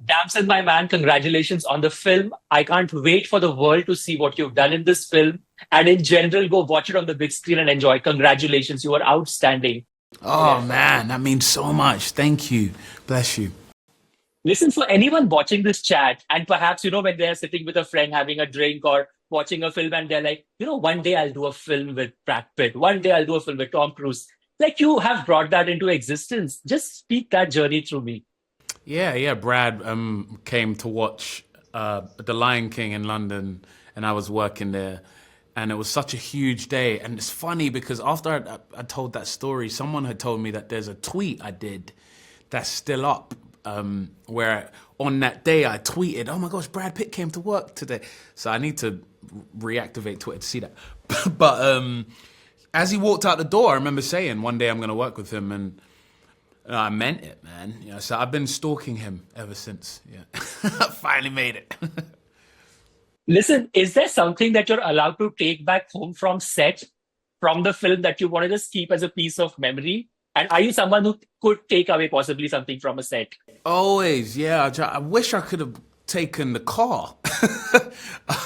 Damson, my man, congratulations on the film. I can't wait for the world to see what you've done in this film. And in general, go watch it on the big screen and enjoy. Congratulations. You are outstanding. Oh man, that means so much. Thank you. Bless you. Listen, for anyone watching this chat, and perhaps, when they're sitting with a friend having a drink or watching a film and they're like, one day I'll do a film with Brad Pitt. One day I'll do a film with Tom Cruise. Like you have brought that into existence. Just speak that journey through me. Yeah. Brad came to watch The Lion King in London, and I was working there, and it was such a huge day. And it's funny because after I told that story, someone had told me that there's a tweet I did that's still up, where on that day I tweeted, "Oh my gosh, Brad Pitt came to work today." So I need to reactivate Twitter to see that. But as he walked out the door, I remember saying, "One day I'm going to work with him," and I meant it, man. So I've been stalking him ever since. Yeah, I finally made it. Listen, is there something that you're allowed to take back home from set, from the film that you want to just keep as a piece of memory? And are you someone who could take away possibly something from a set? Always, yeah. I wish I could have taken the car.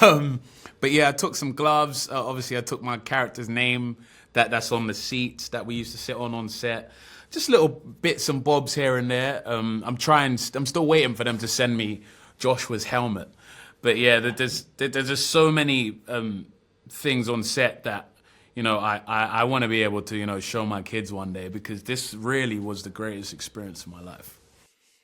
But yeah, I took some gloves. Obviously, I took my character's name that's on the seats that we used to sit on set. Just little bits and bobs here and there. I'm still waiting for them to send me Joshua's helmet. But yeah, there's just so many things on set that I want to be able to show my kids one day, because this really was the greatest experience of my life.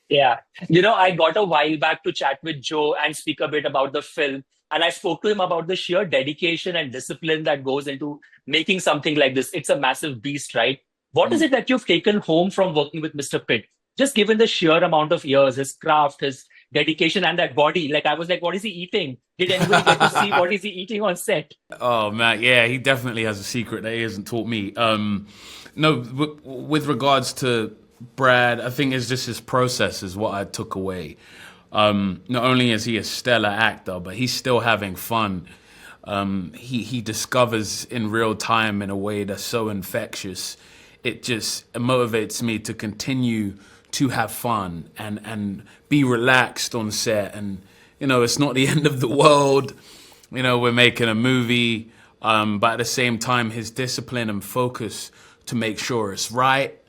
Yeah. I got a while back to chat with Joe and speak a bit about the film. And I spoke to him about the sheer dedication and discipline that goes into making something like this. It's a massive beast, right? What is it that you've taken home from working with Mr. Pitt? Just given the sheer amount of years, his craft, his dedication, and that body. Like, I was like, what is he eating? Did anybody get to see what is he eating on set? Oh man, yeah, he definitely has a secret that he hasn't taught me. No, with regards to Brad, I think it's just his process is what I took away. Not only is he a stellar actor, but he's still having fun. He discovers in real time in a way that's so infectious. It just motivates me to continue to have fun and be relaxed on set. And it's not the end of the world. We're making a movie, but at the same time, his discipline and focus to make sure it's right.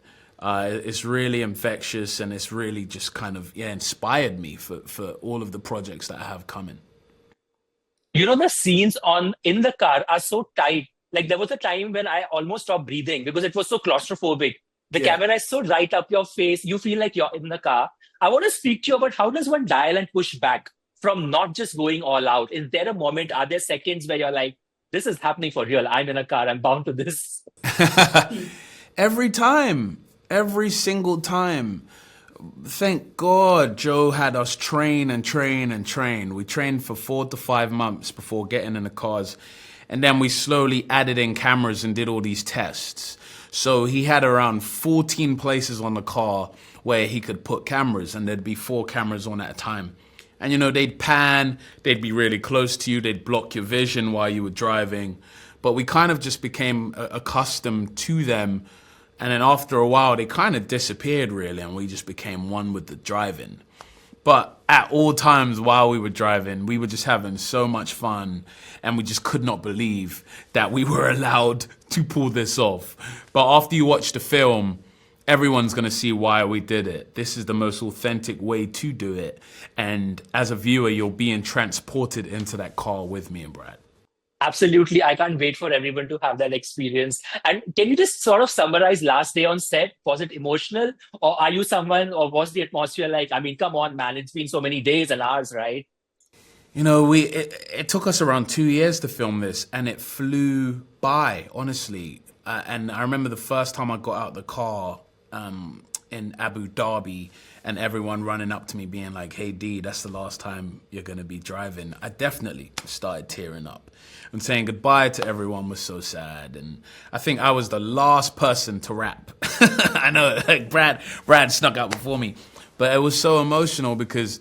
It's really infectious, and it's really just kind of inspired me for all of the projects that I have coming. The scenes on in the car are so tight. Like there was a time when I almost stopped breathing because it was so claustrophobic. The Yeah. camera is so right up your face. You feel like you're in the car. I want to speak to you about how does one dial and push back from not just going all out? Is there a moment? Are there seconds where you're like, this is happening for real? I'm in a car. I'm bound to this. Every time, every single time. Thank God Joe had us train and train and train. We trained for 4 to 5 months before getting in the cars. And then we slowly added in cameras and did all these tests. So he had around 14 places on the car where he could put cameras, and there'd be 4 cameras on at a time. And they'd pan, they'd be really close to you, they'd block your vision while you were driving. But we kind of just became accustomed to them. And then after a while, they kind of disappeared, really, and we just became one with the driving. But at all times while we were driving, we were just having so much fun, and we just could not believe that we were allowed to pull this off. But after you watch the film, everyone's going to see why we did it. This is the most authentic way to do it. And as a viewer, you're being transported into that car with me and Brad. Absolutely. I can't wait for everyone to have that experience. And can you just sort of summarize last day on set? Was it emotional? Or are you someone, or was the atmosphere like, I mean, come on, man, it's been so many days and hours, right? It took us around 2 years to film this, and it flew by, honestly. And I remember the first time I got out of the car in Abu Dhabi, and everyone running up to me being like, "Hey D, that's the last time you're gonna be driving." I definitely started tearing up. And saying goodbye to everyone was so sad. And I think I was the last person to rap. I know, like Brad snuck out before me, but it was so emotional because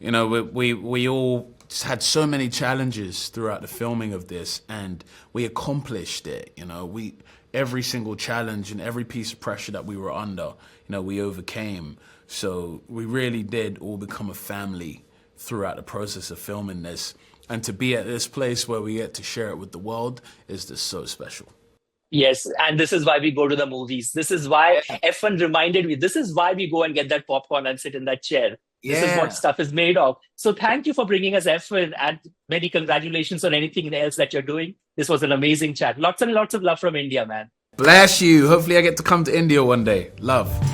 we all just had so many challenges throughout the filming of this, and we accomplished it. We every single challenge and every piece of pressure that we were under, we overcame. So we really did all become a family throughout the process of filming this. And to be at this place where we get to share it with the world is just so special. Yes, and this is why we go to the movies. This is why F1 reminded me. This is why we go and get that popcorn and sit in that chair. This is what Yeah. stuff is made of. So thank you for bringing us F1 and many congratulations on anything else that you're doing. This was an amazing chat. Lots and lots of love from India, man. Bless you. Hopefully I get to come to India one day. Love.